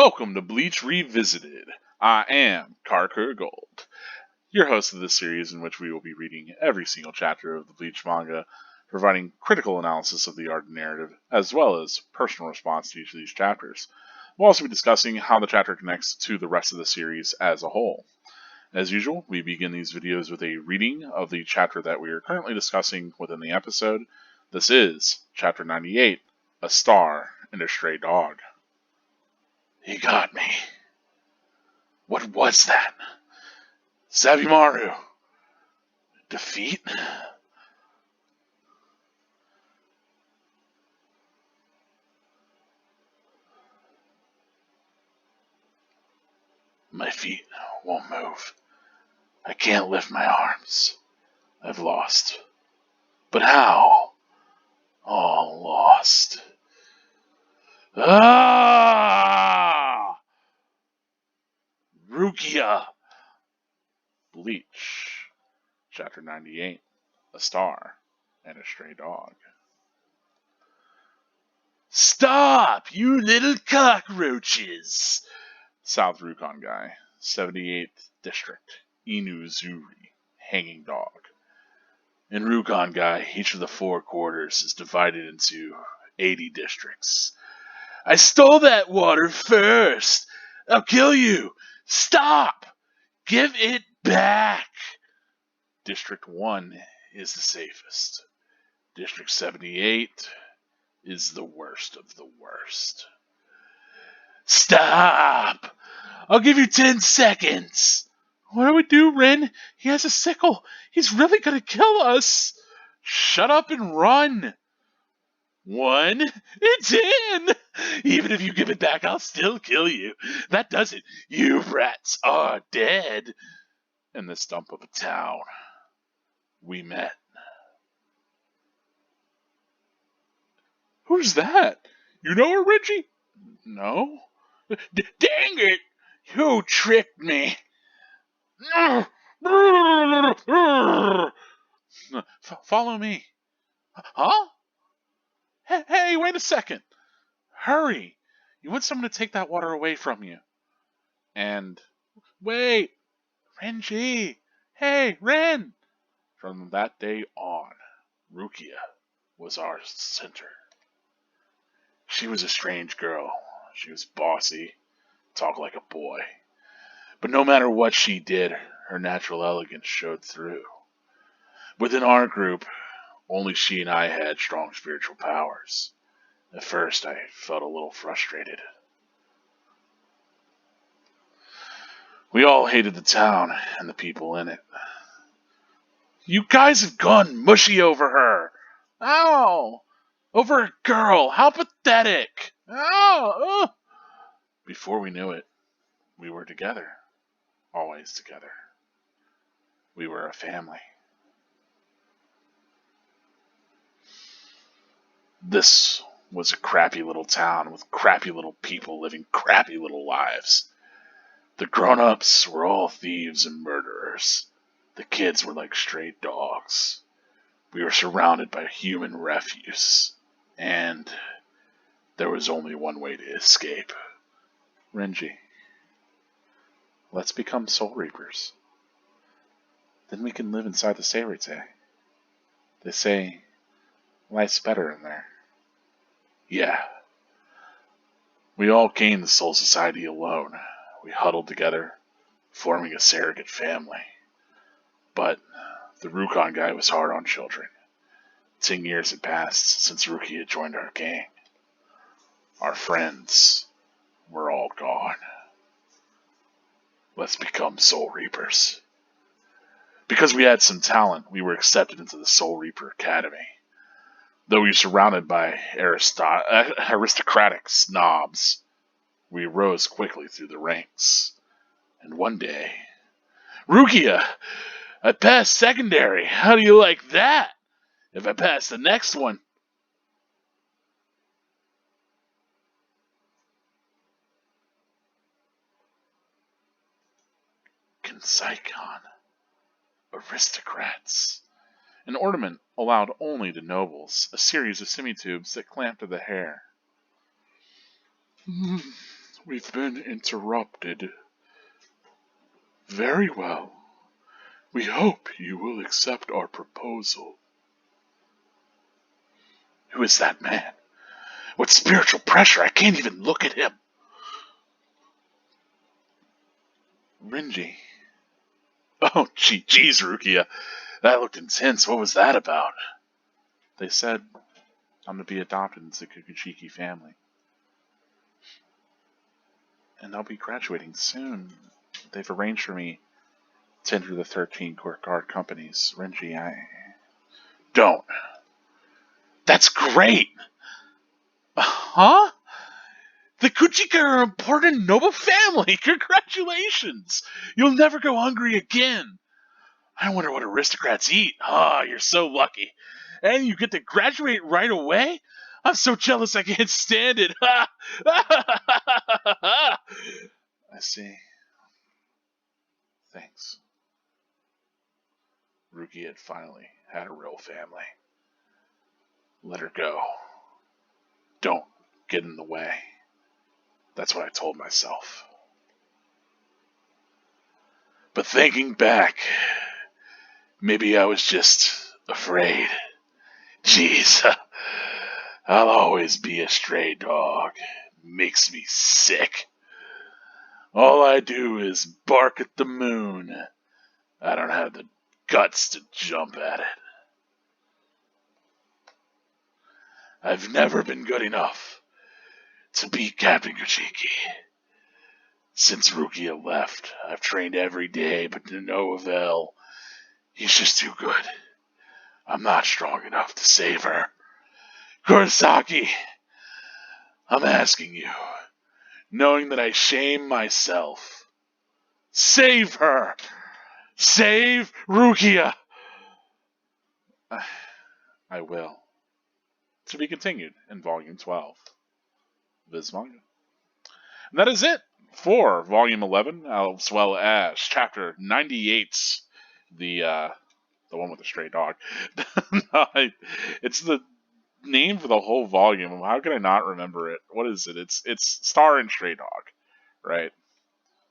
Welcome to Bleach Revisited. I am Karkur Gold, your host of this series in which we will be reading every single chapter of the Bleach manga, providing critical analysis of the art and narrative, as well as personal response to each of these chapters. We'll also be discussing how the chapter connects to the rest of the series as a whole. As usual, we begin these videos with a reading of the chapter that we are currently discussing within the episode. This is Chapter 98, A Star and a Stray Dog. He got me. What was that? Sabimaru. Defeat? My feet won't move. I can't lift my arms. I've lost. But how? All lost. Ah! Rukia. Bleach. Chapter 98. A Star and a Stray Dog. Stop, you little cockroaches! South Rukon guy, 78th District, Inuzuri, hanging dog. In Rukon guy, each of the four quarters is divided into 80 districts. I stole that water first! I'll kill you! Stop! Give it back! District 1 is the safest. District 78 is the worst of the worst. Stop! I'll give you 10 seconds! What do we do, Ren? He has a sickle. He's really gonna kill us. Shut up and run. 1, it's in! Even if you give it back, I'll still kill you. That does it. You rats are dead. In the stump of a town, we met. Who's that? You know her, Renji? No. Dang it! You tricked me. Follow me. Huh? Hey, wait a second. Hurry. You want someone to take that water away from you. And wait. Renji. Hey, Ren. From that day on, Rukia was our center. She was a strange girl. She was bossy, talked like a boy. But no matter what she did, her natural elegance showed through. Within our group, only she and I had strong spiritual powers. At first, I felt a little frustrated. We all hated the town and the people in it. You guys have gone mushy over her. Ow! Over a girl. How pathetic. Ow! Before we knew it, we were together. Always together. We were a family. This was a crappy little town with crappy little people living crappy little lives. The grown-ups were all thieves and murderers. The kids were like stray dogs. We were surrounded by human refuse. And there was only one way to escape. Renji, let's become Soul Reapers. Then we can live inside the Seirite. They say life's better in there. Yeah. We all came to Soul Society alone. We huddled together, forming a surrogate family. But the Rukon guy was hard on children. 10 years had passed since Rukia had joined our gang. Our friends were all gone. Let's become Soul Reapers. Because we had some talent, we were accepted into the Soul Reaper Academy. Though we were surrounded by aristocratic snobs, we rose quickly through the ranks. And one day, Rukia, I passed secondary. How do you like that? If I pass the next one. Kansaikon. Aristocrats. An ornament allowed only to nobles, a series of semitubes that clamped to the hair. We've been interrupted. Very well. We hope you will accept our proposal. Who is that man? What spiritual pressure? I can't even look at him. Renji. Oh, geez, Rukia. That looked intense. What was that about? They said I'm to be adopted into the Kikuchiki family. And I'll be graduating soon. They've arranged for me to enter the 13 court guard companies. Renji, Don't. That's great! Huh? The Kuchika are an important noble family! Congratulations! You'll never go hungry again! I wonder what aristocrats eat. Ah, you're so lucky. And you get to graduate right away? I'm so jealous I can't stand it. I see. Thanks. Ruki had finally had a real family. Let her go. Don't get in the way. That's what I told myself. But thinking back, maybe I was just afraid. Jeez, I'll always be a stray dog. Makes me sick. All I do is bark at the moon. I don't have the guts to jump at it. I've never been good enough to beat Captain Kuchiki. Since Rukia left, I've trained every day, but to no avail. He's just too good. I'm not strong enough to save her. Kurosaki, I'm asking you, knowing that I shame myself, save her! Save Rukia! I will. To be continued in Volume 12. This manga. And that is it for Volume 11, as well as Chapter 98, the one with the stray dog. It's the name for the whole volume. How can I not remember it? What is it? It's Star and Stray Dog, right?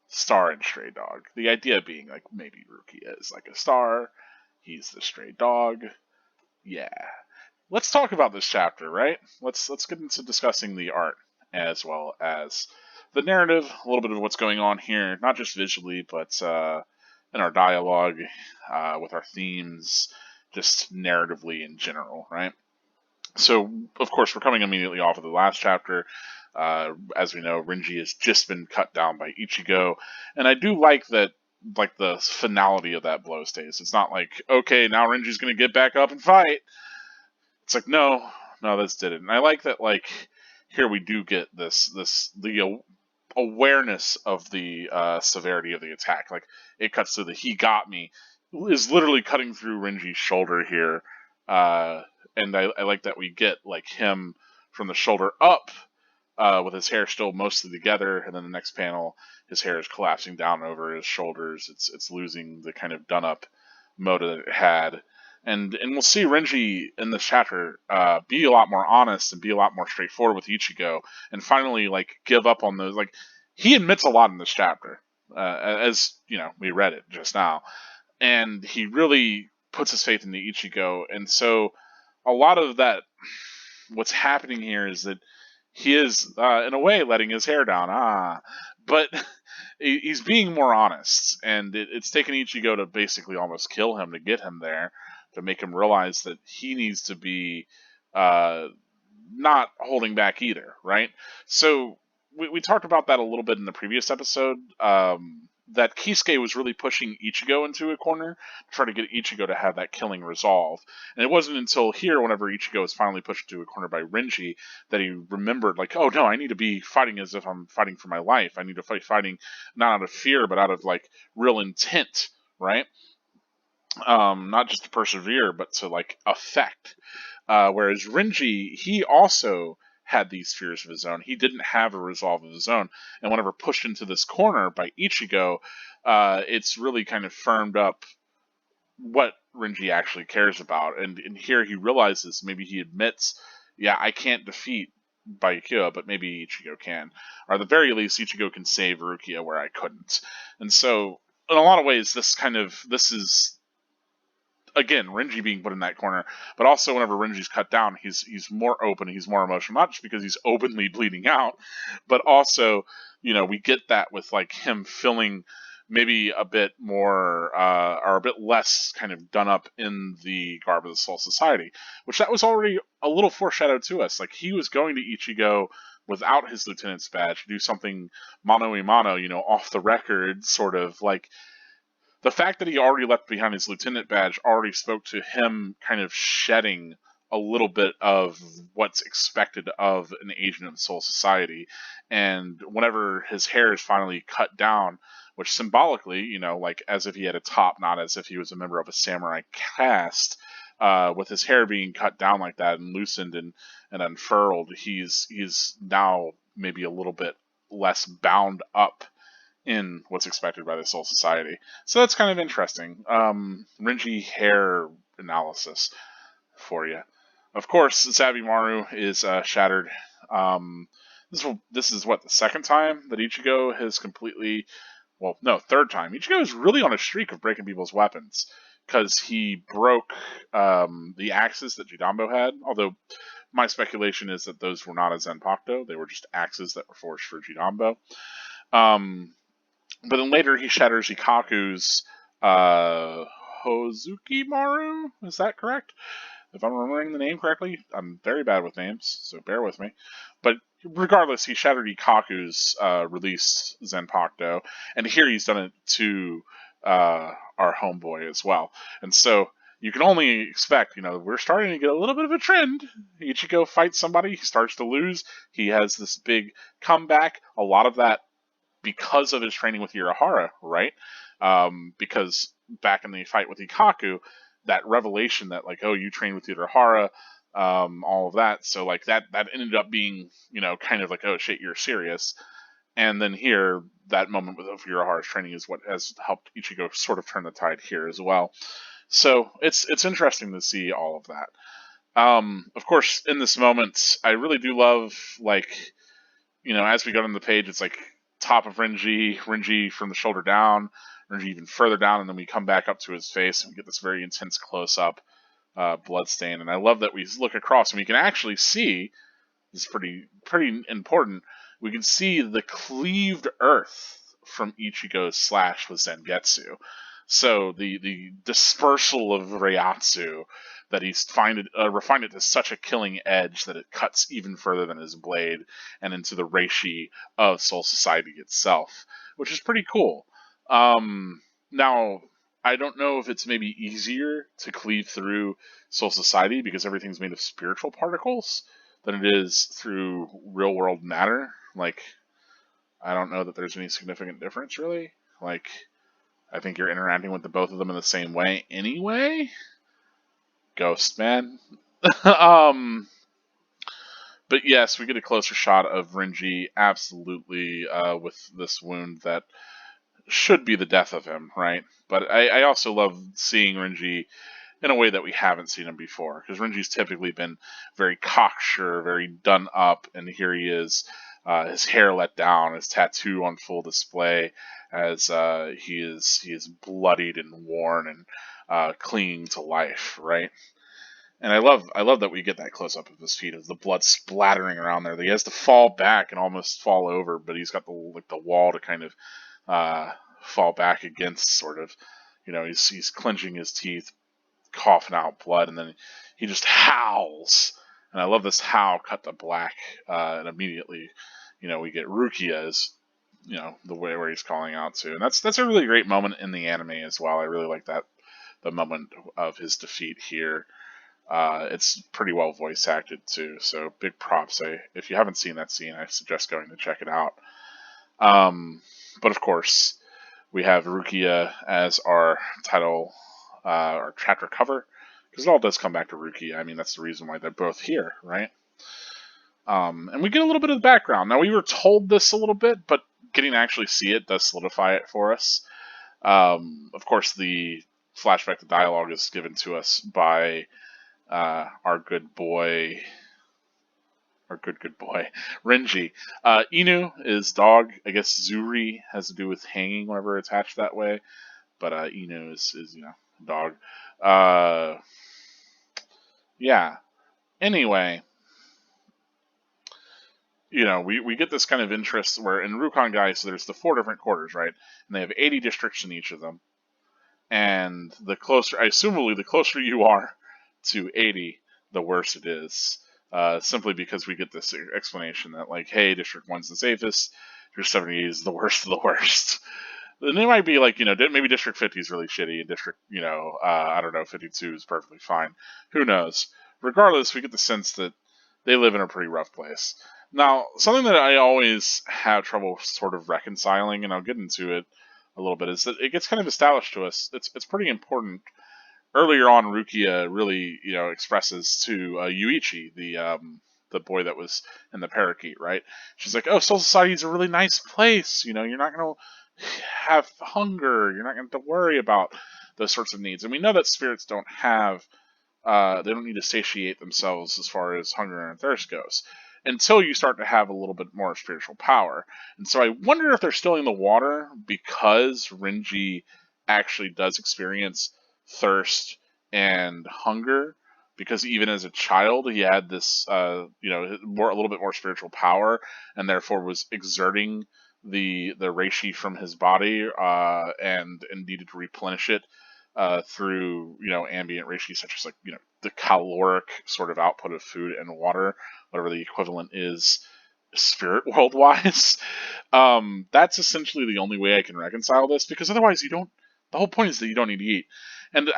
Star and Stray Dog. The idea being like maybe Rukia is like a star, he's the stray dog. Yeah. Let's talk about this chapter, right? Let's get into discussing the art as well as the narrative, a little bit of what's going on here, not just visually, but in our dialogue, with our themes, just narratively in general, right? So, of course, we're coming immediately off of the last chapter. As we know, Renji has just been cut down by Ichigo, and I do like that, like the finality of that blow stays. It's not like, okay, now Renji's going to get back up and fight. It's like, no, this didn't. And I like that, like, here we do get the awareness of the severity of the attack. Like, it cuts to the "he got me" is literally cutting through Renji's shoulder here. And I like that we get, like, him from the shoulder up, with his hair still mostly together, and then the next panel, his hair is collapsing down over his shoulders. It's losing the kind of done-up mode that it had. And we'll see Renji in this chapter be a lot more honest and be a lot more straightforward with Ichigo, and finally, like, give up on those. Like, he admits a lot in this chapter, as you know, we read it just now, and he really puts his faith into Ichigo. And so a lot of that, what's happening here is that he is, in a way, letting his hair down. But he's being more honest, and it's taken Ichigo to basically almost kill him to get him there, to make him realize that he needs to be not holding back either, right? So we talked about that a little bit in the previous episode, that Kisuke was really pushing Ichigo into a corner to try to get Ichigo to have that killing resolve. And it wasn't until here, whenever Ichigo was finally pushed into a corner by Renji, that he remembered, like, oh no, I need to be fighting as if I'm fighting for my life. I need to fighting not out of fear, but out of, like, real intent, right? Not just to persevere, but to, like, affect. Whereas Renji, he also had these fears of his own. He didn't have a resolve of his own. And whenever pushed into this corner by Ichigo, it's really kind of firmed up what Renji actually cares about. And here he realizes, maybe he admits, yeah, I can't defeat by Yukio, but maybe Ichigo can. Or at the very least, Ichigo can save Rukia where I couldn't. And so, in a lot of ways, this is again Renji being put in that corner, but also whenever Renji's cut down, he's more open, he's more emotional, not just because he's openly bleeding out, but also we get that with like him feeling maybe a bit more or a bit less kind of done up in the garb of the Soul Society, which that was already a little foreshadowed to us. Like he was going to Ichigo without his lieutenant's badge, do something mano a mano, off the record, sort of like the fact that he already left behind his lieutenant badge already spoke to him kind of shedding a little bit of what's expected of an agent of Soul Society. And whenever his hair is finally cut down, which symbolically, like as if he had a top, not as if he was a member of a samurai caste, with his hair being cut down like that and loosened and unfurled, he's now maybe a little bit less bound up in what's expected by the Soul Society. So that's kind of interesting. Renji hair analysis for you. Of course, Zabimaru is shattered. This is what, the second time that Ichigo has completely, well, no, third time. Ichigo is really on a streak of breaking people's weapons because he broke the axes that Jidambo had, although my speculation is that those were not a Zenpakuto, they were just axes that were forged for Jidambo. But then later he shatters Ikaku's Hozuki Maru. Is that correct? If I'm remembering the name correctly, I'm very bad with names, so bear with me. But regardless, he shattered Ikaku's released Zenpakuto, and here he's done it to our homeboy as well. And so you can only expect, we're starting to get a little bit of a trend. Ichigo fights somebody, he starts to lose, he has this big comeback. A lot of that because of his training with Urahara, right? Because back in the fight with Ikaku, that revelation that like, oh, you trained with Urahara, all of that. So like that ended up being, kind of like, oh shit, you're serious. And then here, that moment with Urahara's training is what has helped Ichigo sort of turn the tide here as well. So it's interesting to see all of that. Of course, in this moment, I really do love, like, as we go on the page, it's like top of Renji from the shoulder down, Renji even further down, and then we come back up to his face and we get this very intense close-up blood stain. And I love that we look across and we can actually see, this is pretty important, we can see the cleaved earth from Ichigo's slash with Zangetsu. So the dispersal of Reiatsu, that he's refined it to such a killing edge that it cuts even further than his blade and into the reishi of Soul Society itself, which is pretty cool. Now, I don't know if it's maybe easier to cleave through Soul Society because everything's made of spiritual particles than it is through real world matter. Like, I don't know that there's any significant difference, really. Like, I think you're interacting with the both of them in the same way anyway. Ghost, man. But yes, we get a closer shot of Renji absolutely with this wound that should be the death of him, right? But I also love seeing Renji in a way that we haven't seen him before, because Renji's typically been very cocksure, very done up, and here he is, his hair let down, his tattoo on full display, as he is bloodied and worn and clinging to life, right? And I love that we get that close up of his feet, of the blood splattering around there. He has to fall back and almost fall over, but he's got the wall to kind of fall back against, sort of. He's clenching his teeth, coughing out blood, and then he just howls. And I love this howl cut to black, and immediately, we get Rukia as, the way where he's calling out to, and that's a really great moment in the anime as well. I really like that, the moment of his defeat here. It's pretty well voice acted too, so big props. If you haven't seen that scene, I suggest going to check it out. But of course, we have Rukia as our title, our chapter cover, because it all does come back to Rukia. I mean, that's the reason why they're both here, right? And we get a little bit of the background. Now, we were told this a little bit, but getting to actually see it does solidify it for us. Of course, the flashback to dialogue is given to us by our good boy or good boy, Renji. Inu is dog. I guess Zuri has to do with hanging whenever it's hatched that way. But Inu is dog. Uh, yeah. Anyway, we get this kind of interest where in Rukon Gai, so there's the 4 different quarters, right? And they have 80 districts in each of them. And assumably the closer you are to 80, the worse it is. Simply because we get this explanation that, like, hey, District 1's the safest, District 78 is the worst of the worst. And they might be like, maybe District 50 is really shitty, and District, I don't know, 52 is perfectly fine. Who knows? Regardless, we get the sense that they live in a pretty rough place. Now, something that I always have trouble sort of reconciling, and I'll get into it a little bit, is that it gets kind of established to us. It's pretty important. Earlier on, Rukia really, expresses to Yuichi, the boy that was in the parakeet, right? She's like, "Oh, Soul Society is a really nice place. You're not going to have hunger. You're not going to have to worry about those sorts of needs." And we know that spirits don't have, they don't need to satiate themselves as far as hunger and thirst goes, until you start to have a little bit more spiritual power. And so I wonder if they're still in the water because Renji actually does experience thirst and hunger, because even as a child he had this a little bit more spiritual power, and therefore was exerting the reishi from his body, and needed to replenish it through ambient reishi, such as the caloric sort of output of food and water, whatever the equivalent is spirit world wise. That's essentially the only way I can reconcile this, because otherwise the whole point is that you don't need to eat. And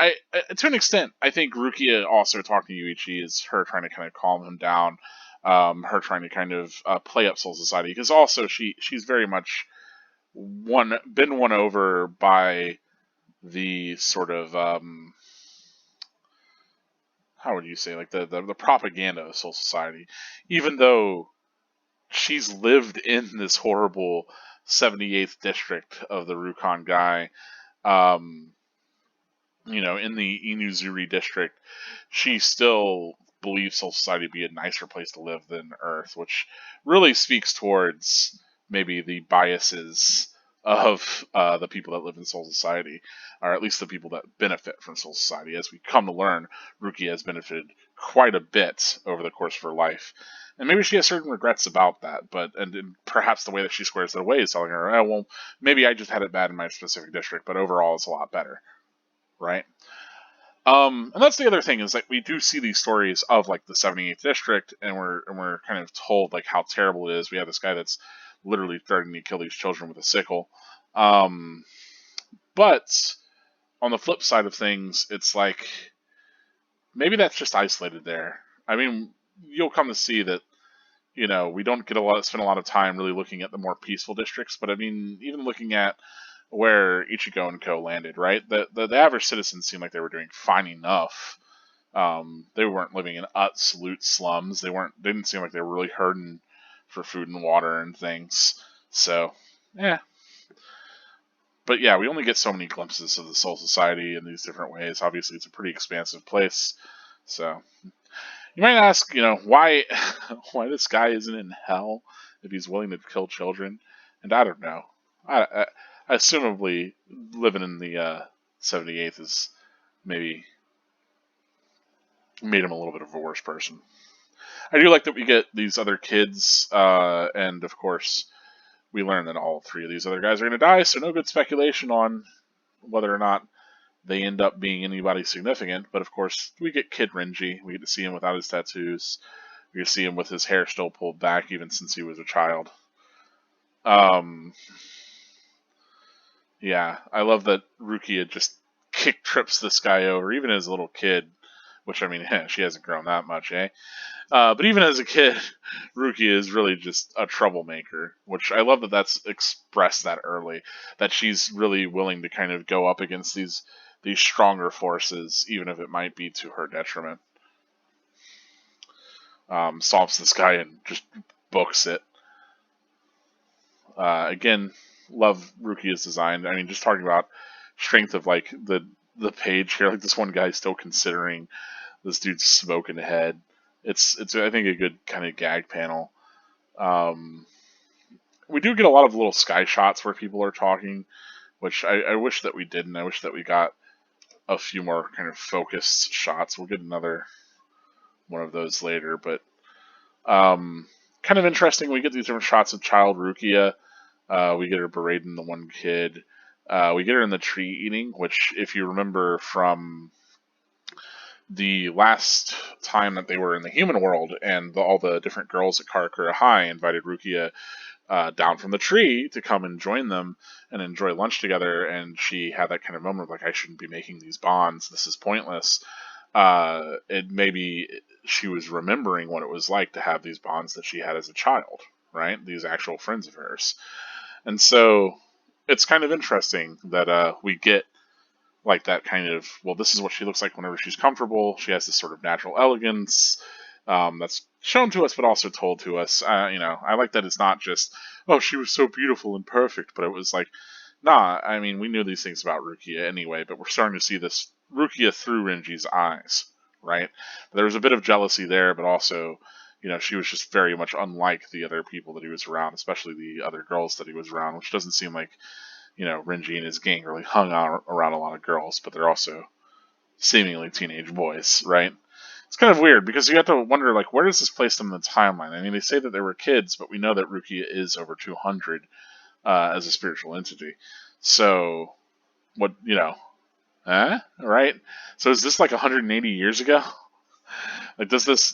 to an extent, I think Rukia also talking to Yuichi is her trying to kind of calm him down, her trying to kind of play up Soul Society, because also she's very much been won over by the sort of how would you say, like the propaganda of Soul Society, even though she's lived in this horrible 78th district of the Rukon Gai, in the Inuzuri district. She still believes Soul Society to be a nicer place to live than Earth, which really speaks towards maybe the biases of the people that live in Soul Society, or at least the people that benefit from Soul Society. As we come to learn, Rukia has benefited quite a bit over the course of her life. And maybe she has certain regrets about that, and perhaps the way that she squares it away is telling her, "Oh, well, maybe I just had it bad in my specific district, but overall it's a lot better." Right? And that's the other thing, is like we do see these stories of like the 78th district, and we're kind of told like how terrible it is. We have this guy that's literally threatening to kill these children with a sickle. But on the flip side of things, it's like maybe that's just isolated there. I mean, you'll come to see that we don't spend a lot of time really looking at the more peaceful districts. But I mean, even looking at where Ichigo and Co. landed, right? The average citizens seemed like they were doing fine enough. They weren't living in absolute slums. They didn't seem like they were really hurting for food and water and things. So, yeah. But yeah, we only get so many glimpses of the Soul Society in these different ways. Obviously, it's a pretty expansive place. So, you might ask, why this guy isn't in hell if he's willing to kill children? And I don't know. I assumably living in the 78th is maybe made him a little bit of a worse person. I do like that we get these other kids, and of course, we learn that all 3 of these other guys are going to die, so no good speculation on whether or not they end up being anybody significant. But of course, we get Kid Renji. We get to see him without his tattoos. We get to see him with his hair still pulled back, even since he was a child. Yeah, I love that Rukia just kick trips this guy over, even as a little kid. Which, I mean, she hasn't grown that much, eh? But even as a kid, Rukia is really just a troublemaker, which I love that that's expressed that early, that she's really willing to kind of go up against these stronger forces, even if it might be to her detriment. Stomps this guy and just books it. Again, love Rukia's design. I mean, just talking about strength of like the page here, like this one guy's still considering this dude's smoking head. It's I think a good kind of gag panel. Um, we do get a lot of little sky shots where people are talking, which I wish that we didn't. I wish that we got a few more kind of focused shots. We'll get another one of those later, but um, kind of interesting. We get these different shots of child Rukia. We get her berating the one kid. We get her in the tree eating, which, if you remember from the last time that they were in the human world and all the different girls at Karakura High invited Rukia down from the tree to come and join them and enjoy lunch together, and she had that kind of moment of like, I shouldn't be making these bonds. This is pointless. It maybe she was remembering what it was like to have these bonds that she had as a child, right? These actual friends of hers. And so it's kind of interesting that we get like that kind of, well, this is what she looks like whenever she's comfortable. She has this sort of natural elegance that's shown to us, but also told to us. I like that it's not just, oh, she was so beautiful and perfect, but it was like, nah, I mean, we knew these things about Rukia anyway, but we're starting to see this Rukia through Renji's eyes, right? There was a bit of jealousy there, but also, she was just very much unlike the other people that he was around, especially the other girls that he was around, which doesn't seem like, Renji and his gang really hung out around a lot of girls, but they're also seemingly teenage boys, right? It's kind of weird because you have to wonder, like, where does this place them in the timeline? I mean, they say that they were kids, but we know that Rukia is over 200 as a spiritual entity. So, what, right? So is this like 180 years ago? Like, does this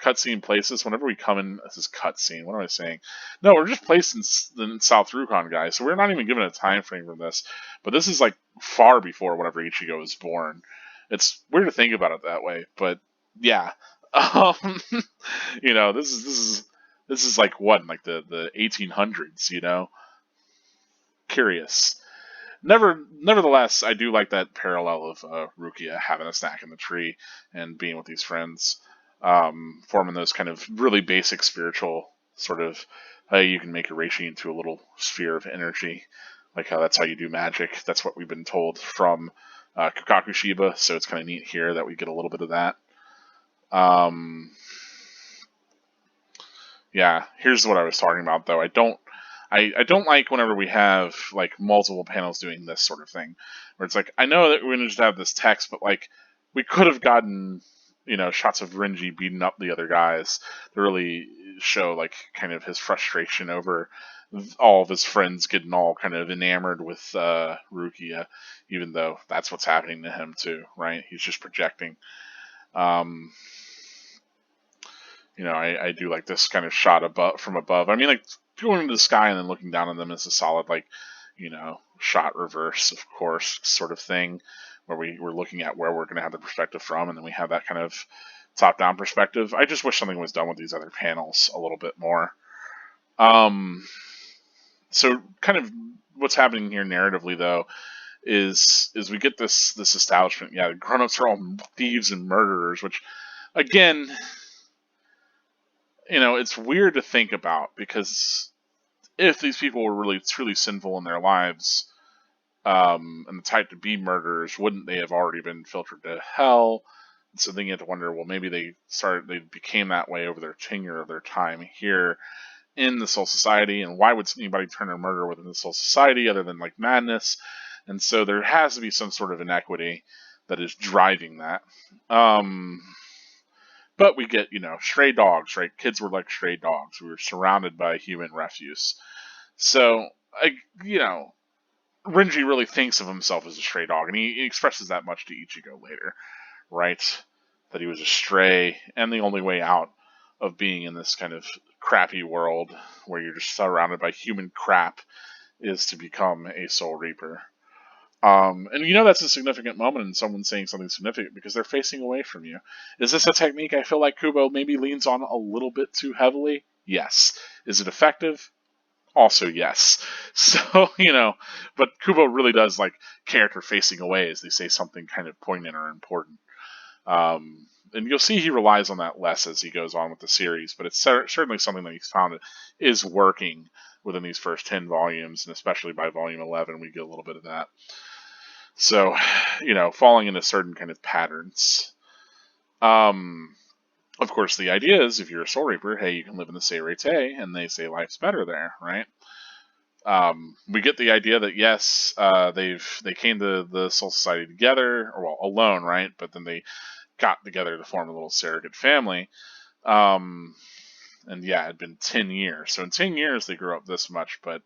cutscene place us whenever we come in? This is cutscene. What am I saying? No, we're just placed in South Rukon, guys. So we're not even given a time frame for this. But this is like far before whenever Ichigo was born. It's weird to think about it that way, but yeah. Um, this is like what, like the 1800s. Curious. Nevertheless, I do like that parallel of Rukia having a snack in the tree and being with these friends, forming those kind of really basic spiritual sort of, hey, you can make a reishi into a little sphere of energy, like how that's how you do magic. That's what we've been told from Kukaku Shiba, so it's kind of neat here that we get a little bit of that. Yeah, here's what I was talking about, though. I don't like whenever we have like multiple panels doing this sort of thing, where it's like, I know that we're gonna just have this text, but like we could have gotten shots of Renji beating up the other guys to really show like kind of his frustration over all of his friends getting all kind of enamored with Rukia, even though that's what's happening to him too, right? He's just projecting. Um, I do like this kind of shot from above. I mean, like going into the sky and then looking down on them is a solid, like, shot reverse, of course, sort of thing, where we're looking at where we're going to have the perspective from, and then we have that kind of top-down perspective. I just wish something was done with these other panels a little bit more. So kind of what's happening here narratively, though, is we get this establishment. Yeah, the grown-ups are all thieves and murderers, which, again, it's weird to think about because if these people were really truly sinful in their lives, and the type to be murderers, wouldn't they have already been filtered to hell? And so then you have to wonder, well, maybe they became that way over their tenure of their time here in the Soul Society, and why would anybody turn to murder within the Soul Society other than like madness? And so there has to be some sort of inequity that is driving that. But we get, stray dogs, right? Kids were like stray dogs. We were surrounded by human refuse. So, Renji really thinks of himself as a stray dog, and he expresses that much to Ichigo later, right? That he was a stray, and the only way out of being in this kind of crappy world where you're just surrounded by human crap is to become a Soul Reaper. And that's a significant moment in someone saying something significant because they're facing away from you. Is this a technique I feel like Kubo maybe leans on a little bit too heavily? Yes. Is it effective? Also yes. So, but Kubo really does like character facing away as they say something kind of poignant or important. And you'll see he relies on that less as he goes on with the series, but it's certainly something that he's found is working within these first 10 volumes, and especially by volume 11 we get a little bit of that. So, falling into certain kind of patterns. Of course, the idea is if you're a Soul Reaper, hey, you can live in the Seirete, and they say life's better there, right? We get the idea that yes, they came to the Soul Society together, or well, alone, right? But then they got together to form a little surrogate family. And yeah, it had been 10 years. So in 10 years they grew up this much, but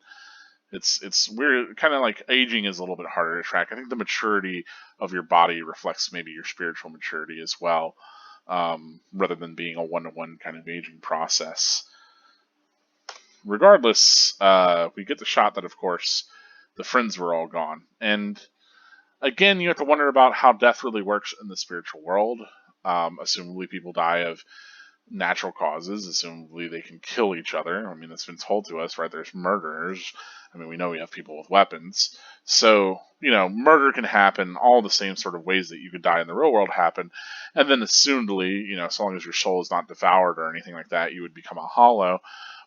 it's weird. Kind of like aging is a little bit harder to track. I think the maturity of your body reflects maybe your spiritual maturity as well, rather than being a one-to-one kind of aging process. Regardless, we get the shot that, of course, the friends were all gone. And again, you have to wonder about how death really works in the spiritual world. Assumably, people die of natural causes. Assumably, they can kill each other. I mean, that's been told to us, right? There's murderers. I mean, we know we have people with weapons. So, murder can happen. All the same sort of ways that you could die in the real world happen. And then, assumedly, so long as your soul is not devoured or anything like that, you would become a hollow.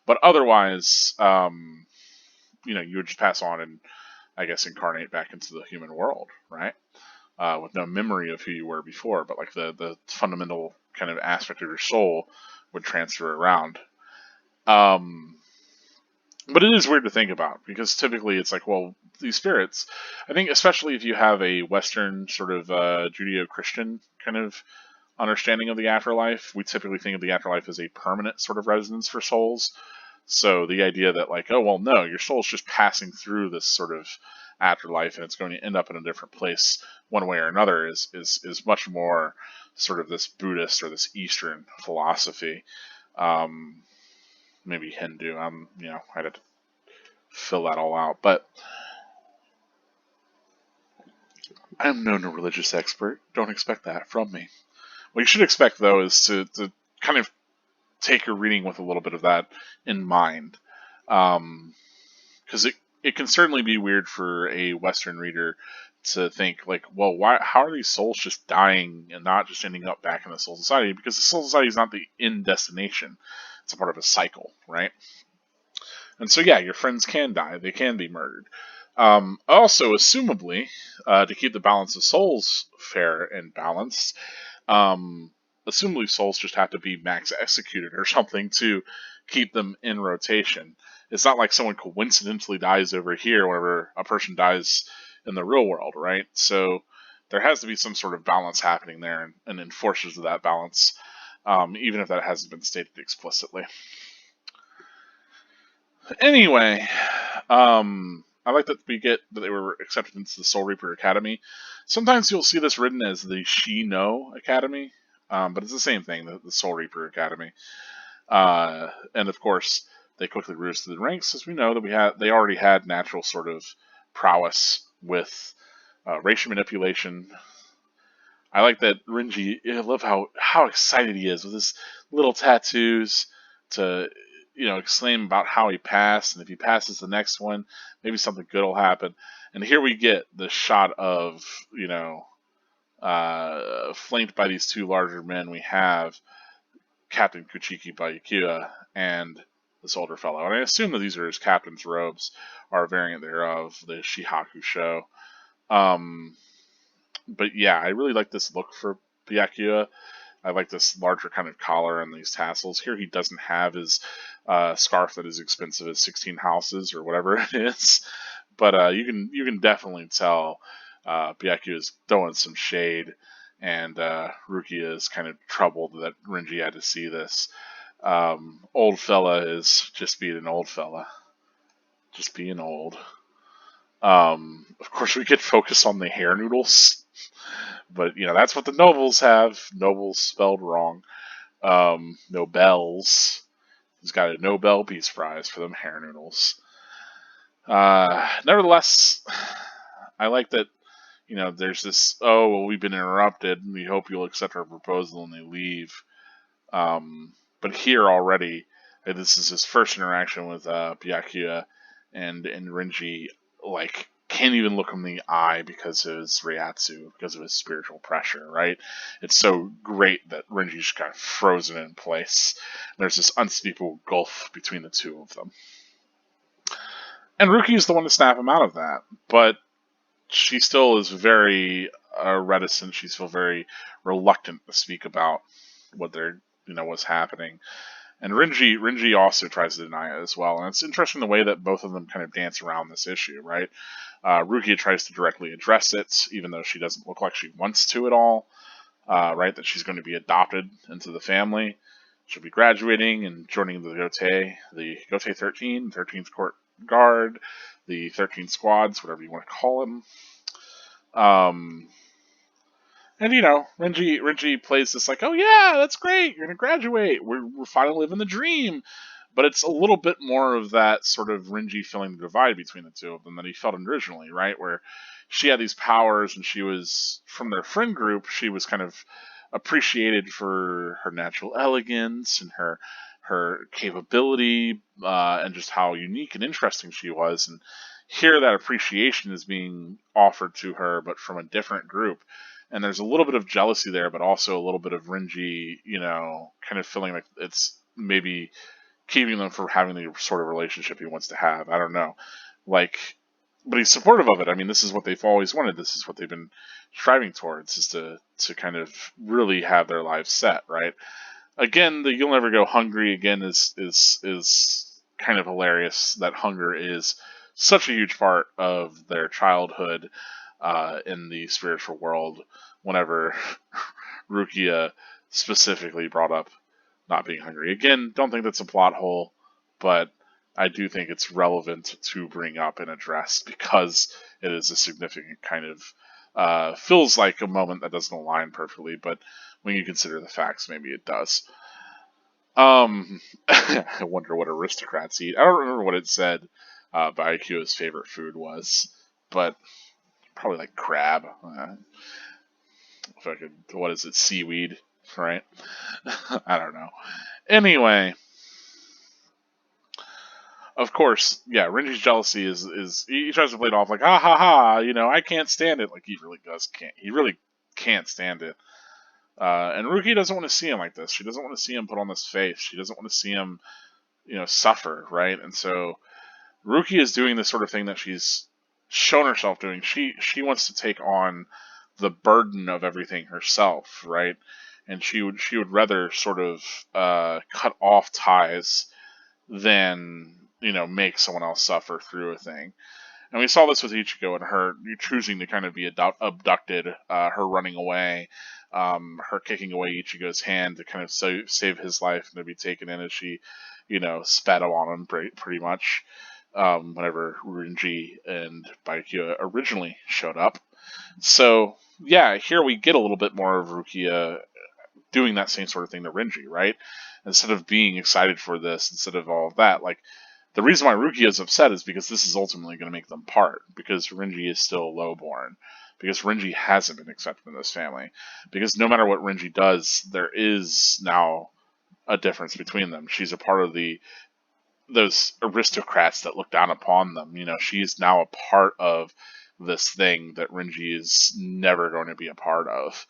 But otherwise, you would just pass on and, I guess, incarnate back into the human world, right? With no memory of who you were before, but like the fundamental kind of aspect of your soul would transfer around. But it is weird to think about because typically it's like, well, these spirits, I think, especially if you have a Western sort of Judeo-Christian kind of understanding of the afterlife, we typically think of the afterlife as a permanent sort of residence for souls. So the idea that like, oh, well, no, your soul's just passing through this sort of afterlife and it's going to end up in a different place one way or another is much more sort of this Buddhist or this Eastern philosophy. Maybe Hindu. I'd have to fill that all out. But I'm no religious expert. Don't expect that from me. What you should expect, though, is to kind of take your reading with a little bit of that in mind. Because it can certainly be weird for a Western reader to think, like, well, how are these souls just dying and not just ending up back in the Soul Society? Because the Soul Society is not the end destination. It's a part of a cycle, right? And so, yeah, your friends can die. They can be murdered. Also, assumably, to keep the balance of souls fair and balanced, assumably souls just have to be max executed or something to keep them in rotation. It's not like someone coincidentally dies over here whenever a person dies in the real world, right? So there has to be some sort of balance happening there and enforcers of that balance, even if that hasn't been stated explicitly. Anyway, I like that we get that they were accepted into the Soul Reaper Academy. Sometimes you'll see this written as the She-No Academy, but it's the same thing, the Soul Reaper Academy. And of course, they quickly rose to the ranks, as we know that they already had natural sort of prowess with racial manipulation. I like that Renji. I love how excited he is with his little tattoos to exclaim about how he passed, and if he passes the next one, maybe something good will happen. And here we get the shot of flanked by these two larger men. We have Captain Kuchiki Byakuya and this older fellow, and I assume that these are his captain's robes, or a variant thereof, the Shihaku show. But yeah, I really like this look for Byakuya. I like this larger kind of collar and these tassels. Here he doesn't have his scarf that is expensive as 16 houses or whatever it is. But you can definitely tell Byakuya is throwing some shade, and Rukia is kind of troubled that Renji had to see this. Old fella is just being an old fella. Just being old. Of course, we could focus on the hair noodles. But, that's what the nobles have. Nobles spelled wrong. Nobels. He's got a Nobel Peace Prize for them hair noodles. Nevertheless, I like that, there's this, oh, well, we've been interrupted, and we hope you'll accept our proposal, and they leave. But here already, this is his first interaction with Byakuya, and Renji, like, can't even look him in the eye because of his Reiatsu, because of his spiritual pressure, right? It's so great that Renji's just kind of frozen in place. There's this unspeakable gulf between the two of them. And Ruki is the one to snap him out of that, but she still is very reticent. She's still very reluctant to speak about what they're was happening. And Renji also tries to deny it as well. And it's interesting the way that both of them kind of dance around this issue, right? Rukia tries to directly address it, even though she doesn't look like she wants to at all, right? That she's going to be adopted into the family. She'll be graduating and joining the Gote 13, 13th Court Guard, the 13 Squads, whatever you want to call them. And Renji plays this like, oh yeah, that's great, you're gonna graduate, we're finally living the dream. But it's a little bit more of that sort of Renji feeling the divide between the two of them than he felt originally, right? Where she had these powers and she was, from their friend group, she was kind of appreciated for her natural elegance and her capability, and just how unique and interesting she was. And here that appreciation is being offered to her, but from a different group. And there's a little bit of jealousy there, but also a little bit of Renji, kind of feeling like it's maybe keeping them from having the sort of relationship he wants to have. I don't know. But he's supportive of it. I mean, this is what they've always wanted. This is what they've been striving towards, is to kind of really have their lives set, right? Again, the "you'll never go hungry" again is kind of hilarious. That hunger is such a huge part of their childhood, in the spiritual world. Whenever Rukia specifically brought up not being hungry. Again, don't think that's a plot hole, but I do think it's relevant to bring up and address because it is a significant kind of, feels like a moment that doesn't align perfectly, but when you consider the facts, maybe it does. I wonder what aristocrats eat. I don't remember what it said, Byakuyo's favorite food was, but probably like crab. If I could, what is it? Seaweed, right? I don't know. Anyway, of course, yeah, Renji's jealousy is he tries to play it off like, ha ha ha, I can't stand it. Like, he really can't stand it. And Ruki doesn't want to see him like this. She doesn't want to see him put on this face. She doesn't want to see him, suffer, right? And so Ruki is doing this sort of thing that she's shown herself doing. She wants to take on the burden of everything herself, right? And she would rather sort of, cut off ties than make someone else suffer through a thing. And we saw this with Ichigo and her choosing to kind of be abducted, her running away, her kicking away Ichigo's hand to kind of save his life and to be taken in as she, spat on him pretty much, whenever Renji and Byakuya originally showed up. So, yeah, here we get a little bit more of Rukia doing that same sort of thing to Renji, right? Instead of being excited for this, instead of all of that, like, the reason why Rukia is upset is because this is ultimately going to make them part, because Renji is still lowborn, because Renji hasn't been accepted in this family, because no matter what Renji does, there is now a difference between them. She's a part of those aristocrats that look down upon them. She's now a part of this thing that Renji is never going to be a part of,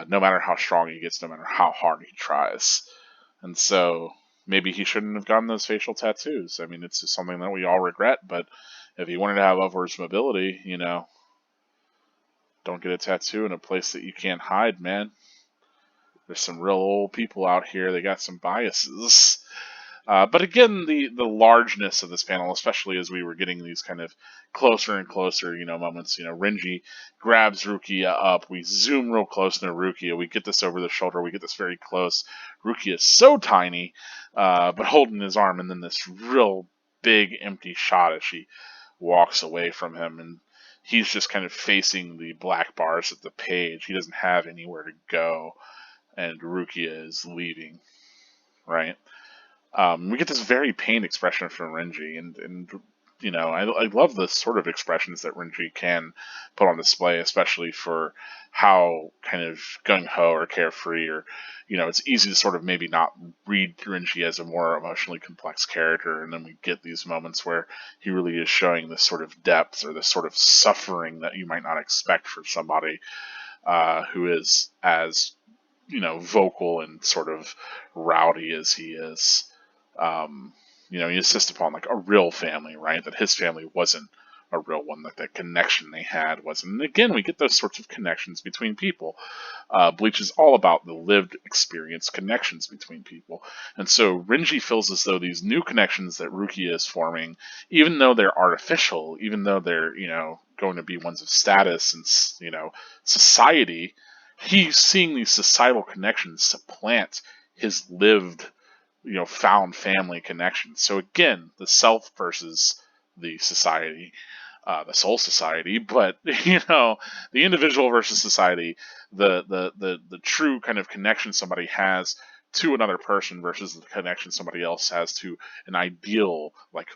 no matter how strong he gets, no matter how hard he tries. And so maybe he shouldn't have gotten those facial tattoos. I mean, it's just something that we all regret, but if he wanted to have upwards mobility, don't get a tattoo in a place that you can't hide, man. There's some real old people out here, they got some biases. But again, the largeness of this panel, especially as we were getting these kind of closer and closer, moments. Renji grabs Rukia up. We zoom real close into Rukia. We get this over the shoulder. We get this very close. Rukia is so tiny, but holding his arm, and then this real big empty shot as she walks away from him, and he's just kind of facing the black bars of the page. He doesn't have anywhere to go, and Rukia is leaving, right? We get this very pained expression from Renji, and I love the sort of expressions that Renji can put on display, especially for how kind of gung-ho or carefree, or, it's easy to sort of maybe not read Renji as a more emotionally complex character, and then we get these moments where he really is showing this sort of depth, or this sort of suffering that you might not expect from somebody, who is as, vocal and sort of rowdy as he is. He insists upon like a real family, right? That his family wasn't a real one, like that connection they had wasn't. And again, we get those sorts of connections between people. Bleach is all about the lived experience connections between people. And so Renji feels as though these new connections that Rukia is forming, even though they're artificial, even though they're, going to be ones of status and, society, he's seeing these societal connections supplant his lived, found family connections. So again, the self versus the society, the soul society, but the individual versus society, the true kind of connection somebody has to another person versus the connection somebody else has to an ideal, like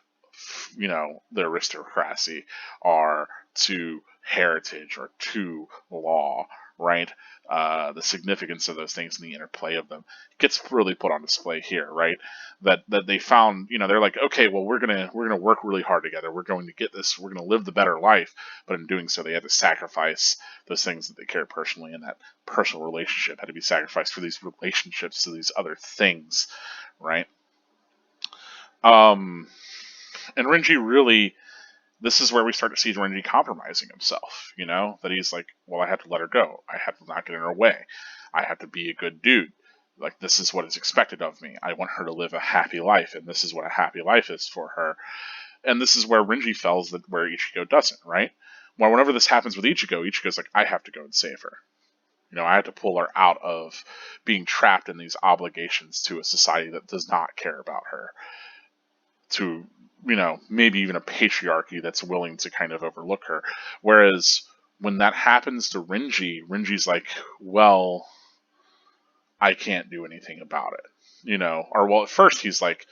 the aristocracy, or to heritage, or to law, right? The significance of those things and the interplay of them gets really put on display here, right? That they found, they're like, okay, well, we're gonna work really hard together. We're going to get this. We're gonna live the better life. But in doing so, they had to sacrifice those things that they cared personally, and that personal relationship had to be sacrificed for these relationships to these other things, right? And Renji really, this is where we start to see Renji compromising himself, that he's like, well, I have to let her go. I have to not get in her way. I have to be a good dude. Like, this is what is expected of me. I want her to live a happy life, and this is what a happy life is for her. And this is where Renji fails, where Ichigo doesn't, right? Well, whenever this happens with Ichigo, Ichigo's like, I have to go and save her. I have to pull her out of being trapped in these obligations to a society that does not care about her, to maybe even a patriarchy that's willing to kind of overlook her. Whereas when that happens to Renji, Renji's like, well, I can't do anything about it, or well, at first he's like,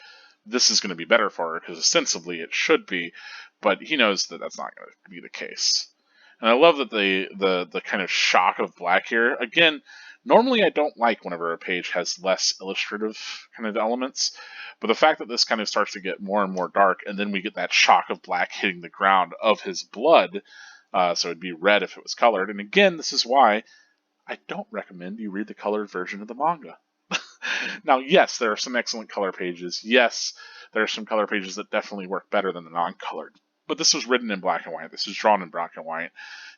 this is going to be better for her because ostensibly it should be, but he knows that that's not going to be the case. And I love that the kind of shock of black here. Again, normally I don't like whenever a page has less illustrative kind of elements, but the fact that this kind of starts to get more and more dark, and then we get that shock of black hitting the ground of his blood, so it'd be red if it was colored. And again, this is why I don't recommend you read the colored version of the manga. Now, yes, there are some excellent color pages. Yes, there are some color pages that definitely work better than the non-colored. But this was written in black and white. This was drawn in black and white.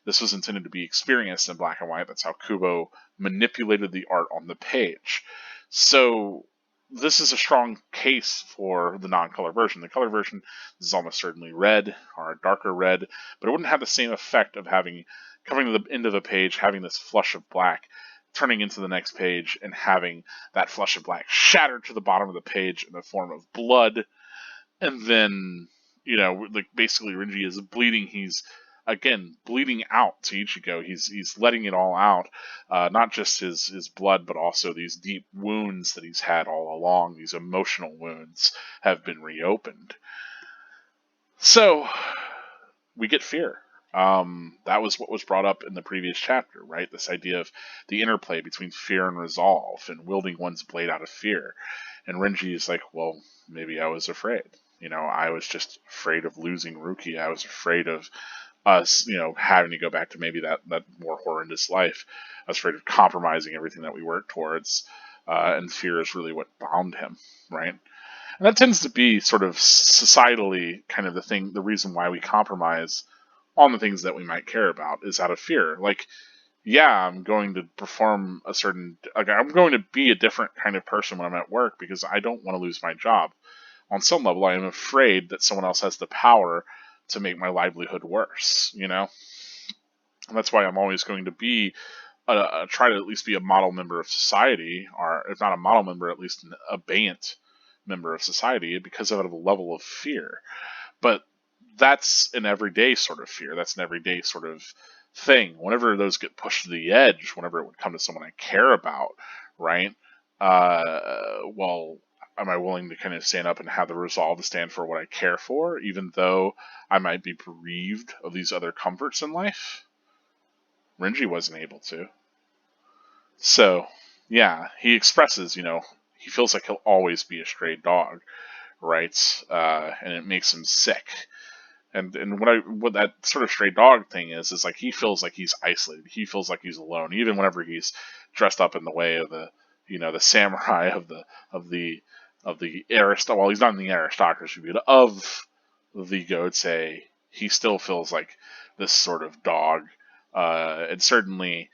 This was intended to be experienced in black and white. That's how Kubo manipulated the art on the page. So this is a strong case for the non-color version. The color version is almost certainly red, or a darker red, but it wouldn't have the same effect of coming to the end of the page, having this flush of black, turning into the next page, and having that flush of black shattered to the bottom of the page in the form of blood. And then, like basically Renji is bleeding. He's, again, bleeding out to Ichigo. He's letting it all out. Not just his blood, but also these deep wounds that he's had all along. These emotional wounds have been reopened. So, we get fear. That was what was brought up in the previous chapter, right? This idea of the interplay between fear and resolve, and wielding one's blade out of fear. And Renji is like, well, maybe I was afraid. I was just afraid of losing Rukia. I was afraid of us, having to go back to maybe that more horrendous life. I was afraid of compromising everything that we worked towards. And fear is really what bound him, right? And that tends to be sort of societally kind of the reason why we compromise on the things that we might care about is out of fear. Like, yeah, I'm going to perform I'm going to be a different kind of person when I'm at work because I don't want to lose my job. On some level, I am afraid that someone else has the power to make my livelihood worse, And that's why I'm always going to be try to at least be a model member of society, or if not a model member, at least an abeyant member of society, because of a level of fear. But that's an everyday sort of fear. That's an everyday sort of thing. Whenever those get pushed to the edge, whenever it would come to someone I care about, right? Well, am I willing to kind of stand up and have the resolve to stand for what I care for, even though I might be bereaved of these other comforts in life? Renji wasn't able to. So, yeah, he expresses, he feels like he'll always be a stray dog, right? And it makes him sick. And what that sort of stray dog thing is like he feels like he's isolated. He feels like he's alone, even whenever he's dressed up in the way of the samurai of the aristocracy. Well, he's not in the aristocracy, but of the Godsei he still feels like this sort of dog. And certainly,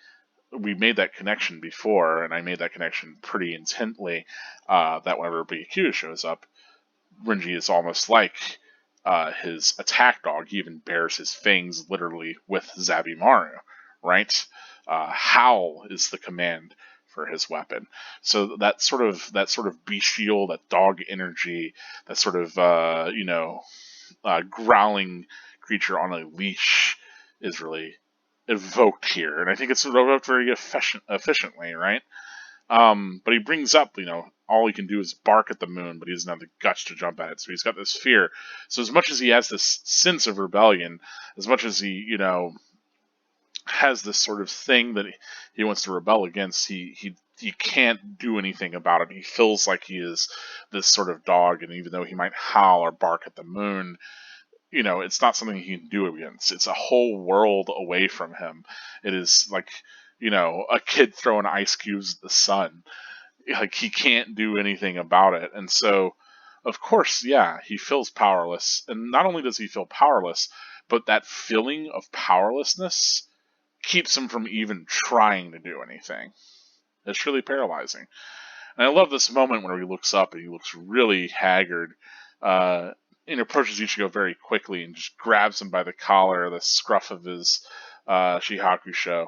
we made that connection before, and I made that connection pretty intently. That whenever BQ shows up, Renji is almost like his attack dog. He even bears his fangs literally with Zabimaru, right? Howl is the command for his weapon. So that sort of bestial, that dog energy, that sort of growling creature on a leash is really evoked here, and I think it's evoked very efficiently, right? But he brings up, all he can do is bark at the moon, but he doesn't have the guts to jump at it. So he's got this fear. So as much as he has this sense of rebellion, as much as he, has this sort of thing that he wants to rebel against, he can't do anything about it. He feels like he is this sort of dog, and even though he might howl or bark at the moon, it's not something he can do against. It's a whole world away from him. It is like, a kid throwing ice cubes at the sun. Like, he can't do anything about it. And so, of course, yeah, he feels powerless. And not only does he feel powerless, but that feeling of powerlessness keeps him from even trying to do anything. It's really paralyzing. And I love this moment where he looks up and he looks really haggard, and approaches Ichigo very quickly and just grabs him by the collar, the scruff of his Shihakusho,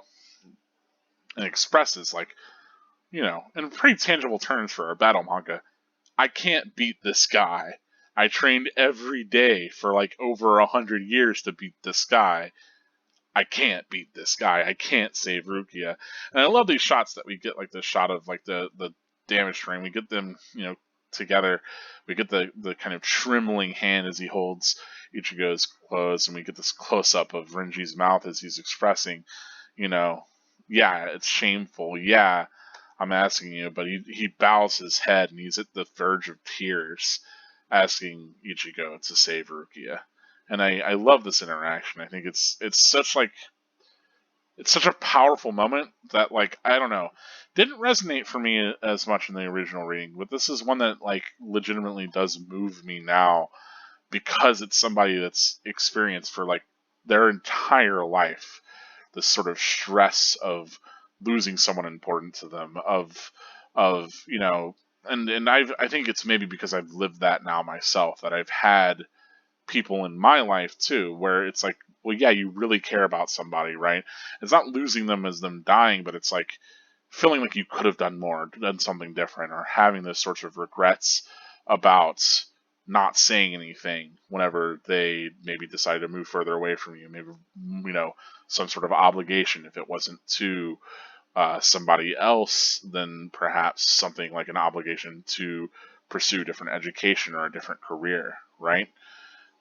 and expresses, like, in pretty tangible terms for a battle manga, I can't beat this guy. I trained every day for like over 100 years to beat this guy. I can't beat this guy. I can't save Rukia. And I love these shots that we get, like the shot of like the damage train. We get them, together. We get the kind of trembling hand as he holds Ichigo's clothes, and we get this close up of Renji's mouth as he's expressing, yeah, it's shameful. Yeah, I'm asking you, but he bows his head and he's at the verge of tears, asking Ichigo to save Rukia. And I love this interaction. I think it's such a powerful moment that, like, I don't know, didn't resonate for me as much in the original reading, but this is one that, like, legitimately does move me now, because it's somebody that's experienced for, like, their entire life this sort of stress of losing someone important to them, of and I think it's maybe because I've lived that now myself, that I've had people in my life too, where it's like, well, yeah, you really care about somebody, right? It's not losing them as them dying, but it's like feeling like you could have done more, done something different, or having those sorts of regrets about not saying anything whenever they maybe decide to move further away from you. Maybe, some sort of obligation, if it wasn't to somebody else, then perhaps something like an obligation to pursue different education or a different career, right?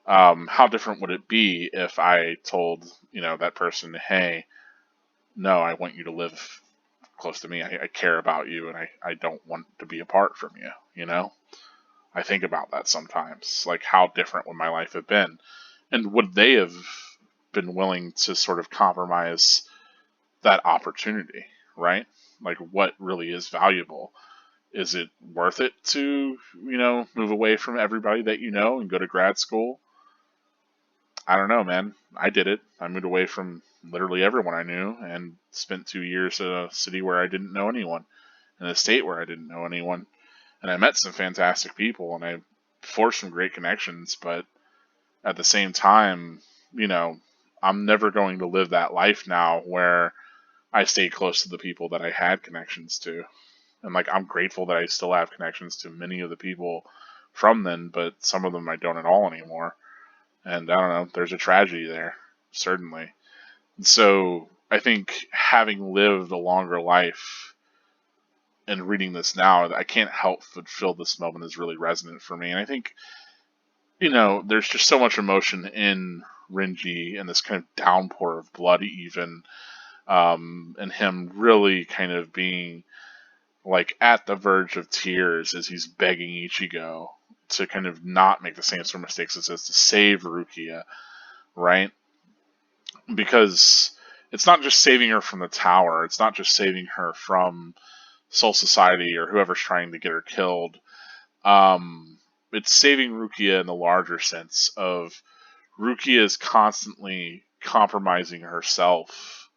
How different would it be if I told, that person, hey, no, I want you to live close to me. I care about you, and I don't want to be apart from you. I think about that sometimes. Like, how different would my life have been? And would they have been willing to sort of compromise that opportunity, right? Like, what really is valuable? Is it worth it to, move away from everybody that you know and go to grad school? I don't know, man. I did it. I moved away from literally everyone I knew and spent 2 years in a city where I didn't know anyone, in a state where I didn't know anyone. And I met some fantastic people, and I forged some great connections, but at the same time, I'm never going to live that life now where I stay close to the people that I had connections to. And, like, I'm grateful that I still have connections to many of the people from then, but some of them I don't at all anymore. And I don't know, there's a tragedy there, certainly. And so I think, having lived a longer life and reading this now, I can't help but feel this moment is really resonant for me. And I think, there's just so much emotion in Renji, and this kind of downpour of blood, even, and him really kind of being, like, at the verge of tears as he's begging Ichigo to kind of not make the same sort of mistakes as this, to save Rukia, right? Because it's not just saving her from the tower, it's not just saving her from Soul Society or whoever's trying to get her killed. It's saving Rukia in the larger sense of Rukia is constantly compromising herself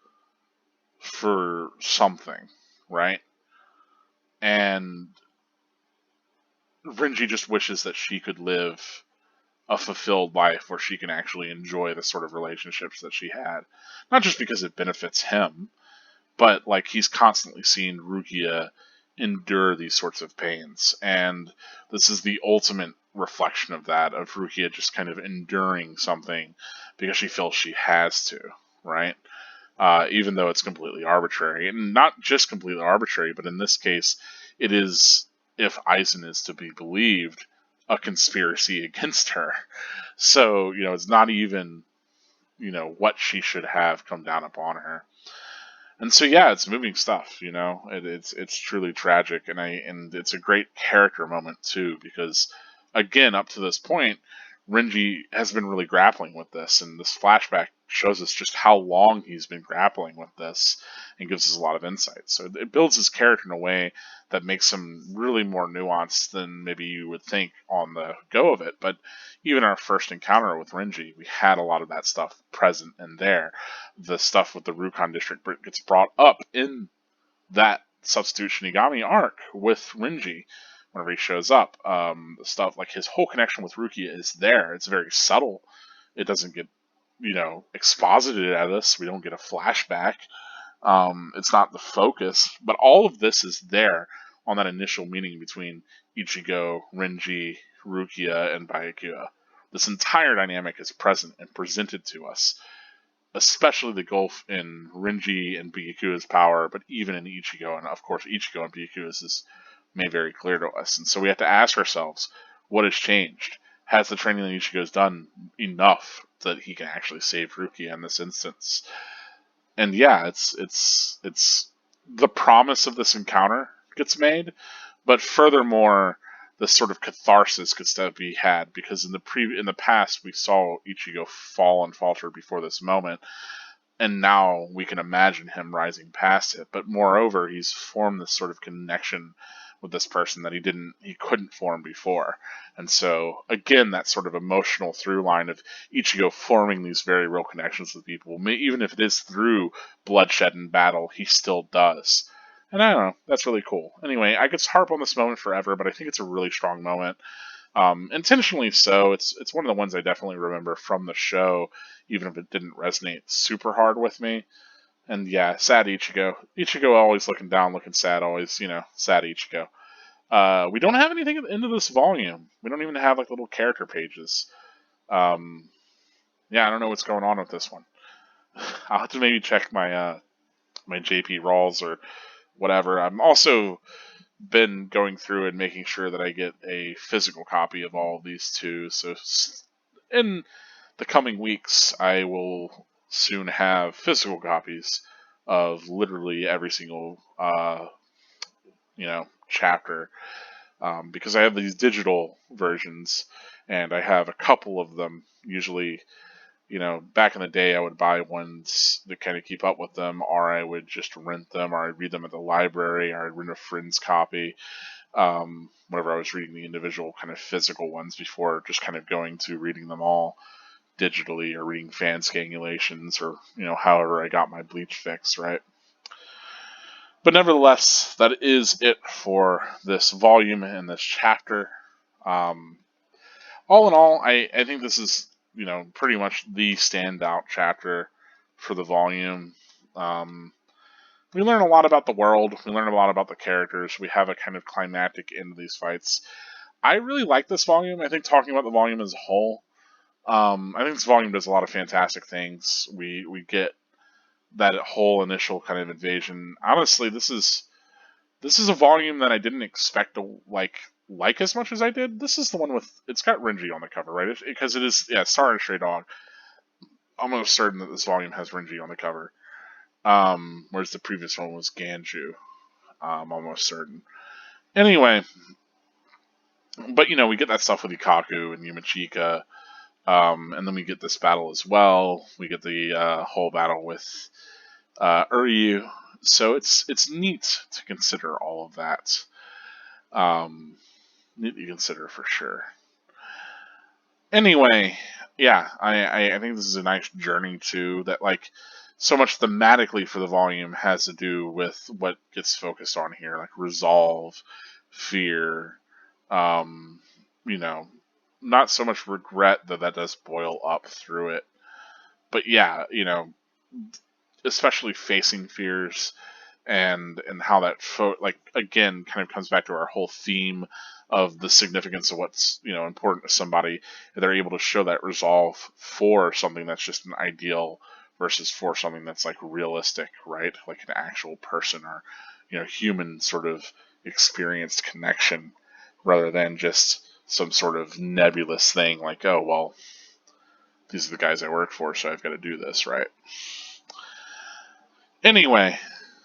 for something, right? And Renji just wishes that she could live a fulfilled life where she can actually enjoy the sort of relationships that she had. Not just because it benefits him, but like he's constantly seen Rukia endure these sorts of pains. And this is the ultimate reflection of that, of Rukia just kind of enduring something because she feels she has to, right? Even though it's completely arbitrary. And not just completely arbitrary, but in this case, it is, if Aizen is to be believed, a conspiracy against her. So, it's not even, what she should have come down upon her. And so, yeah, it's moving stuff, it's truly tragic, and it's a great character moment too, because again, up to this point, Renji has been really grappling with this, and this flashback shows us just how long he's been grappling with this and gives us a lot of insight. So it builds his character in a way that makes him really more nuanced than maybe you would think on the go of it. But even our first encounter with Renji, we had a lot of that stuff present and there. The stuff with the Rukon district gets brought up in that Substitute Shinigami arc with Renji whenever he shows up. The stuff like his whole connection with Rukia is there. It's very subtle. It doesn't get, exposited at us. We don't get a flashback. It's not the focus, but all of this is there on that initial meeting between Ichigo, Renji, Rukia, and Byakuya. This entire dynamic is present and presented to us, especially the gulf in Renji and Byakuya's power, but even in Ichigo, and of course Ichigo and Byakuya's is made very clear to us. And so we have to ask ourselves, what has changed? Has the training that Ichigo's done enough that he can actually save Rukia in this instance? And yeah, it's the promise of this encounter gets made, but furthermore, this sort of catharsis could still be had, because in the past we saw Ichigo fall and falter before this moment, and now we can imagine him rising past it. But moreover, he's formed this sort of connection with this person that he couldn't form before. And so again, that sort of emotional through line of Ichigo forming these very real connections with people, even if it is through bloodshed and battle, he still does. And I don't know, that's really cool. Anyway, I could harp on this moment forever, but I think it's a really strong moment. Intentionally so. It's one of the ones I definitely remember from the show, even if it didn't resonate super hard with me. And yeah, sad Ichigo. Ichigo always looking down, looking sad, always, sad Ichigo. We don't have anything at the end of this volume. We don't even have like little character pages. Yeah, I don't know what's going on with this one. I'll have to maybe check my my JP Rawls or whatever. I'm also been going through and making sure that I get a physical copy of all of these too. So in the coming weeks, I will soon have physical copies of literally every single chapter, because I have these digital versions, and I have a couple of them. Usually, back in the day, I would buy ones to kind of keep up with them, or I would just rent them, or I'd read them at the library, or I'd rent a friend's copy. Whenever I was reading the individual kind of physical ones before just kind of going to reading them all digitally, or reading fan scannulations, or however I got my Bleach fix, right? But nevertheless, that is it for this volume and this chapter. All in all, I think this is pretty much the standout chapter for the volume. We learn a lot about the world. We learn a lot about the characters. We have a kind of climactic end to these fights. I really like this volume. I think talking about the volume as a whole, I think this volume does a lot of fantastic things. We get that whole initial kind of invasion. Honestly, this is a volume that I didn't expect to like as much as I did. This is the one with, it's got Renji on the cover, right? Because it is, yeah, Star and Stray Dog. I'm almost certain that this volume has Renji on the cover. Whereas the previous one was Ganju. I'm almost certain. Anyway, but we get that stuff with Ikaku and Yumachika, and then we get this battle as well. We get the whole battle with Uryu. So it's neat to consider all of that. Neat to consider for sure. Anyway, yeah, I think this is a nice journey too. That like so much thematically for the volume has to do with what gets focused on here, like resolve, fear, um, you know, not so much regret that does boil up through it, but yeah, especially facing fears and how that like again kind of comes back to our whole theme of the significance of what's important to somebody. They're able to show that resolve for something that's just an ideal versus for something that's like realistic, right? Like an actual person or human sort of experienced connection rather than just some sort of nebulous thing like, oh well, these are the guys I work for, so I've got to do this, right? Anyway,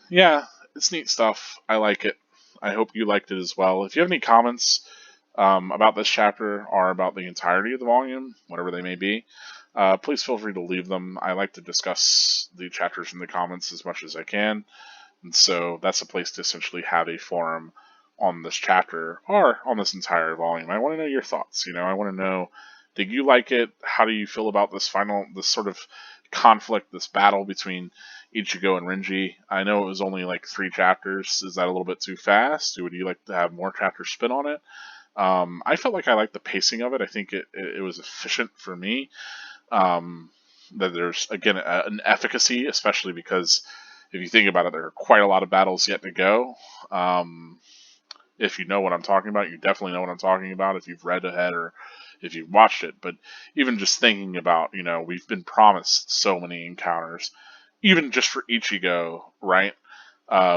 yeah, it's neat stuff. I like it. I hope you liked it as well. If you have any comments about this chapter or about the entirety of the volume, whatever they may be, please feel free to leave them. I like to discuss the chapters in the comments as much as I can, and so that's a place to essentially have a forum on this chapter or on this entire volume. I want to know your thoughts. I want to know, did you like it? How do you feel about this sort of conflict, this battle between Ichigo and Renji? I know it was only like 3 chapters. Is that a little bit too fast? Would you like to have more chapters spent on it? I felt like I liked the pacing of it. I think it was efficient for me. That there's again an efficacy, especially because if you think about it, there are quite a lot of battles yet to go. If you know what I'm talking about, you definitely know what I'm talking about if you've read ahead or if you've watched it. But even just thinking about, we've been promised so many encounters, even just for Ichigo, right?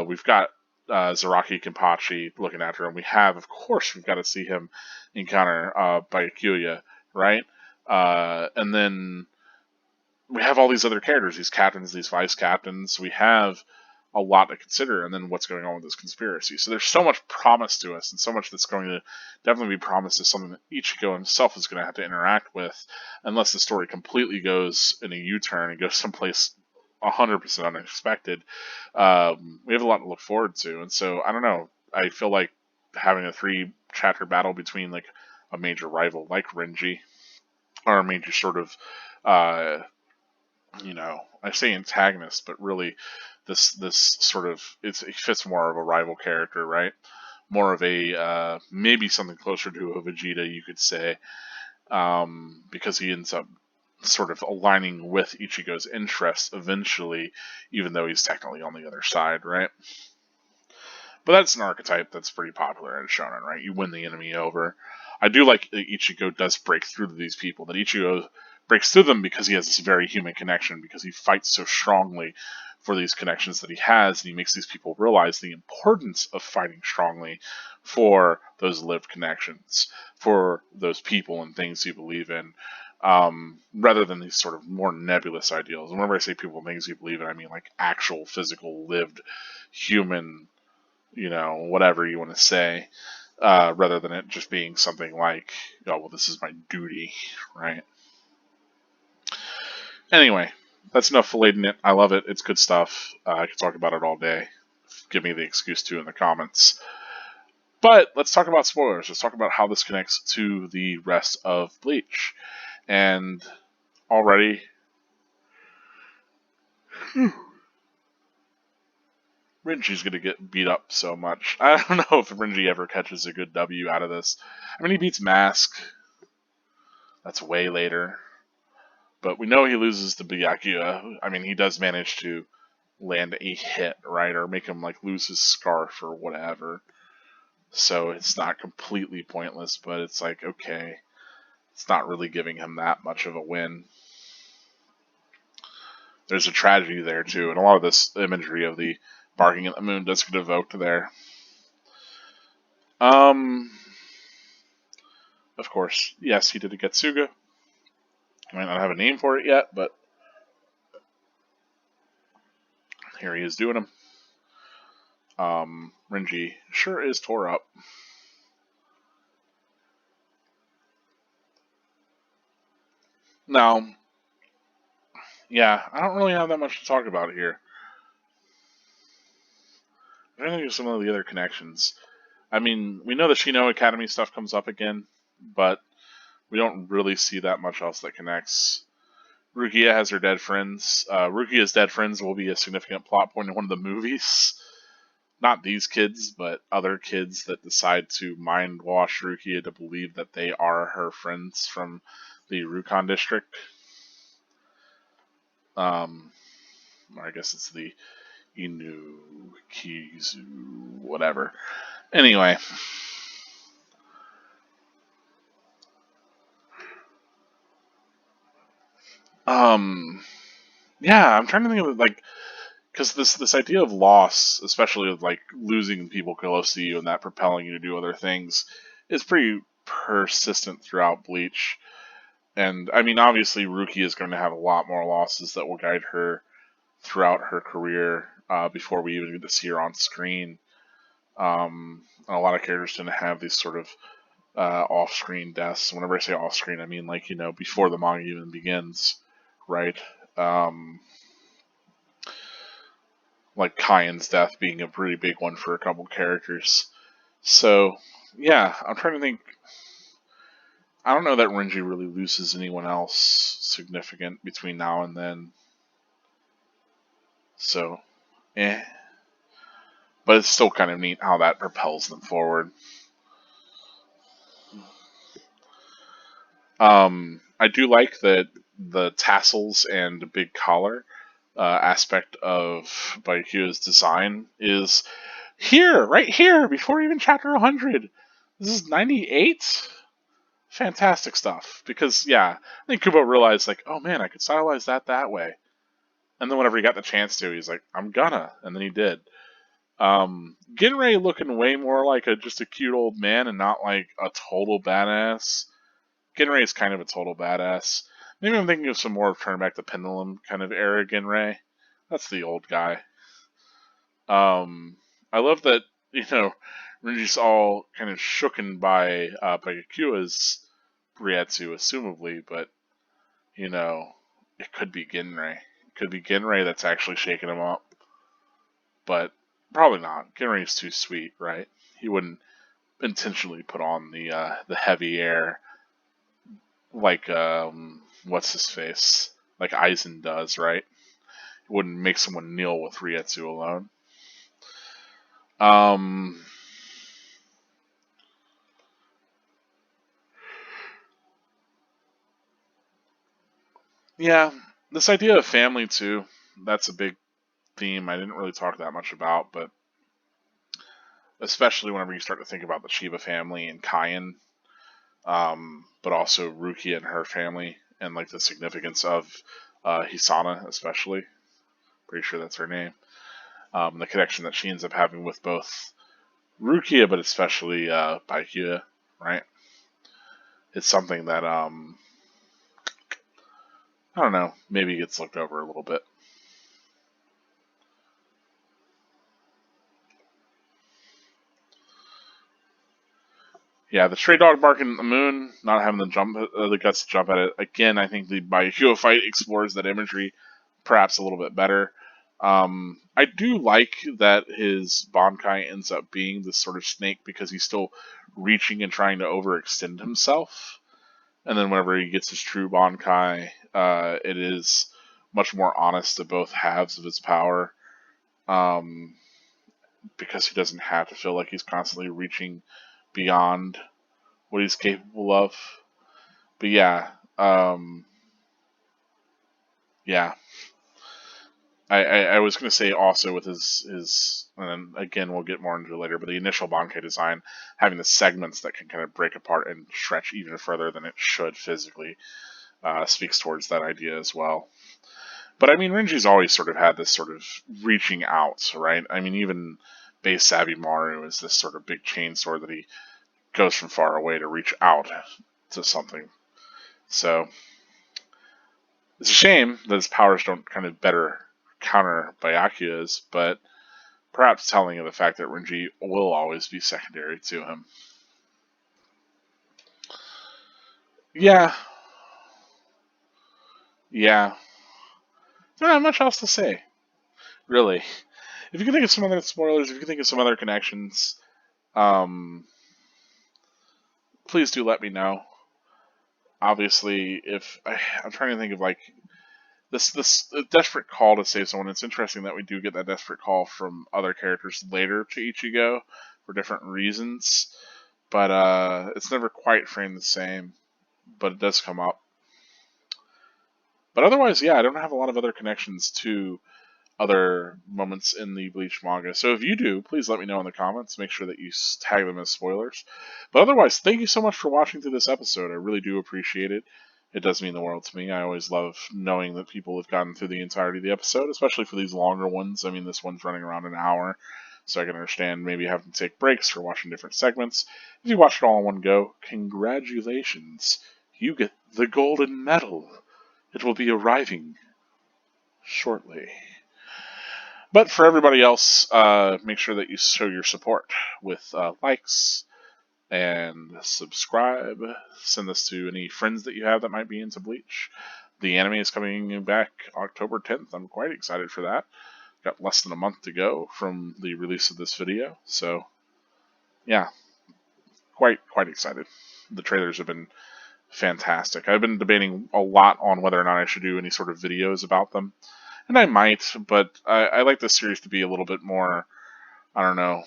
We've got Zaraki Kenpachi looking after him. Of course, we've got to see him encounter Byakuya, right? And then we have all these other characters, these captains, these vice captains. We have a lot to consider, and then what's going on with this conspiracy. So there's so much promised to us, and so much that's going to definitely be promised as something that Ichigo himself is going to have to interact with, unless the story completely goes in a U-turn and goes someplace 100% unexpected. We have a lot to look forward to, and so I don't know. I feel like having a 3-chapter battle between like a major rival like Renji, or a major sort of uh, I say antagonist, but really this sort of it fits more of a rival character, right? More of a maybe something closer to a Vegeta, you could say, because he ends up sort of aligning with Ichigo's interests eventually, even though he's technically on the other side, right? But that's an archetype that's pretty popular in shonen, right? You win the enemy over. I do like that Ichigo does break through to these people, that Ichigo breaks through them because he has this very human connection, because he fights so strongly for these connections that he has, and he makes these people realize the importance of fighting strongly for those lived connections, for those people and things you believe in, rather than these sort of more nebulous ideals. And whenever I say people and things you believe in, I mean like actual, physical, lived, human, whatever you want to say, rather than it just being something like, oh, well, this is my duty, right? Anyway, that's enough filleting it. I love it. It's good stuff. I could talk about it all day. Give me the excuse to in the comments. But let's talk about spoilers. Let's talk about how this connects to the rest of Bleach. And already, Renji's going to get beat up so much. I don't know if Renji ever catches a good W out of this. I mean, he beats Mask. That's way later. But we know he loses to Byakuya. I mean, he does manage to land a hit, right? Or make him like lose his scarf or whatever. So it's not completely pointless, but it's like, okay, it's not really giving him that much of a win. There's a tragedy there too, and a lot of this imagery of the barking at the moon does get evoked there. Of course, yes, he did a Getsuga. I might not have a name for it yet, but here he is doing them. Renji sure is tore up. Now, yeah, I don't really have that much to talk about here. I'm trying to think of some of the other connections. I mean, we know the Shino Academy stuff comes up again, but We don't really see that much else that connects. Rukia has her dead friends. Rukia's dead friends will be a significant plot point in one of the movies. Not these kids, but other kids that decide to mind wash Rukia to believe that they are her friends from the Rukon district. Or I guess it's the Inukizu, whatever. Anyway. Yeah, I'm trying to think of like, because this idea of loss, especially of like losing people close to you and that propelling you to do other things, is pretty persistent throughout Bleach. And I mean, obviously, Ruki is going to have a lot more losses that will guide her throughout her career before we even get to see her on screen. And a lot of characters tend to have these sort of off-screen deaths. Whenever I say off-screen, I mean like before the manga even begins, right? Like Kyan's death being a pretty big one for a couple characters. So yeah, I'm trying to think. I don't know that Renji really loses anyone else significant between now and then. So, eh. But it's still kind of neat how that propels them forward. I do like that the tassels and big collar aspect of Byakuya's design is here, right here, before even chapter 100. This is 98. Fantastic stuff. Because, yeah, I think Kubo realized, like, oh man, I could stylize that way. And then whenever he got the chance to, he's like, I'm gonna. And then he did. Ginrei looking way more like just a cute old man and not like a total badass. Ginrei is kind of a total badass. Maybe I'm thinking of some more of Turn Back the Pendulum kind of era Ginrei. That's the old guy. I love that, Renji's all kind of shooken by Yakua's Rietsu, assumably, but, it could be Ginrei. It could be Ginrei that's actually shaking him up. But probably not. Ginrei's too sweet, right? He wouldn't intentionally put on the heavy air like what's his face? Like Aizen does, right? He wouldn't make someone kneel with Rietsu alone. Yeah, this idea of family too, that's a big theme I didn't really talk that much about, but especially whenever you start to think about the Chiba family and Kyan, but also Rukia and her family, and like the significance of Hisana, especially. Pretty sure that's her name. The connection that she ends up having with both Rukia, but especially Byakuya, right? It's something that I don't know, maybe gets looked over a little bit. Yeah, the stray dog barking at the moon, not having the guts to jump at it. Again, I think the Byakuya fight explores that imagery perhaps a little bit better. I do like that his Bankai ends up being this sort of snake because he's still reaching and trying to overextend himself. And then whenever he gets his true Bankai, it is much more honest to both halves of his power. Because he doesn't have to feel like he's constantly reaching beyond what he's capable of. But yeah, yeah. I was going to say also with his and again we'll get more into it later, but the initial Bankai design having the segments that can kind of break apart and stretch even further than it should physically speaks towards that idea as well. But I mean, Renji's always sort of had this sort of reaching out, right? I mean, even Base Sabimaru is this sort of big chain sword that he goes from far away to reach out to something. So it's a shame that his powers don't kind of better counter Byakuya's, but perhaps telling of the fact that Renji will always be secondary to him. Yeah. Yeah. There's not much else to say, really. If you can think of some other spoilers, if you can think of some other connections, please do let me know. obviously, I'm trying to think of like this desperate call to save someone. It's interesting that we do get that desperate call from other characters later to Ichigo for different reasons, but it's never quite framed the same. But it does come up. But otherwise, yeah, I don't have a lot of other connections to other moments in the Bleach manga. So if you do, please let me know in the comments. Make sure that you tag them as spoilers. But otherwise, thank you so much for watching through this episode. I really do appreciate it. It does mean the world to me. I always love knowing that people have gotten through the entirety of the episode, especially for these longer ones. I mean, this one's running around an hour, so I can understand maybe having to take breaks for watching different segments. If you watch it all in one go, congratulations. You get the golden medal. It will be arriving shortly. But for everybody else, make sure that you show your support with likes and subscribe. Send this to any friends that you have that might be into Bleach. The anime is coming back October 10th. I'm quite excited for that. Got less than a month to go from the release of this video. So, yeah, quite excited. The trailers have been fantastic. I've been debating a lot on whether or not I should do any sort of videos about them. And I might, but I like this series to be a little bit more, I don't know,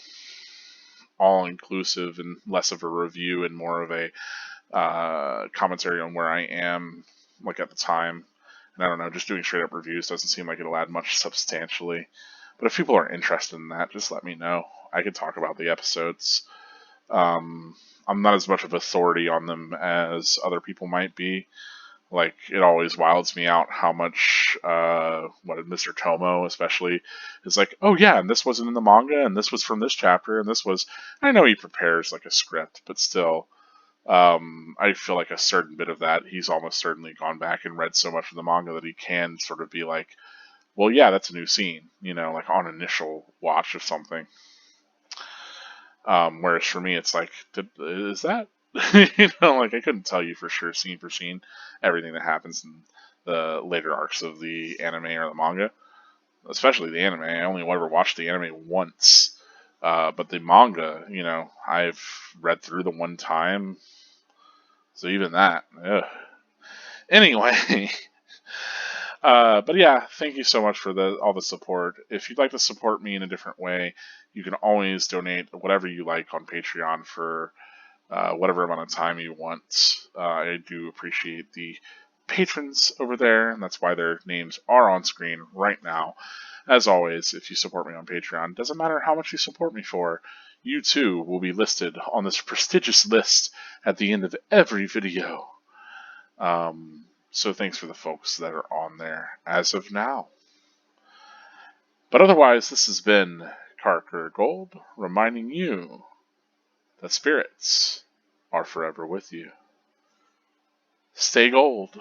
all-inclusive and less of a review and more of a commentary on where I am, like at the time. And I don't know, just doing straight-up reviews doesn't seem like it'll add much substantially. But if people are interested in that, just let me know. I could talk about the episodes. I'm not as much of authority on them as other people might be. Like, it always wilds me out how much, Mr. Tomo especially is like, oh yeah, and this wasn't in the manga, and this was from this chapter, and this was, I know he prepares like a script, but still, I feel like a certain bit of that, he's almost certainly gone back and read so much of the manga that he can sort of be like, well yeah, that's a new scene, like on initial watch of something. Whereas for me, it's like, is that? Like I couldn't tell you for scene, everything that happens in the later arcs of the anime or the manga. Especially the anime. I only ever watched the anime once. But the manga, I've read through the one time. So even that. Ugh. Anyway. But yeah, thank you so much for all the support. If you'd like to support me in a different way, you can always donate whatever you like on Patreon for whatever amount of time you want. I do appreciate the patrons over there, and that's why their names are on screen right now. As always, if you support me on Patreon, doesn't matter how much you support me for, you too will be listed on this prestigious list at the end of every video. So thanks for the folks that are on there as of now. But otherwise, this has been Carker Gold, reminding you that spirits are forever with you. Stay gold.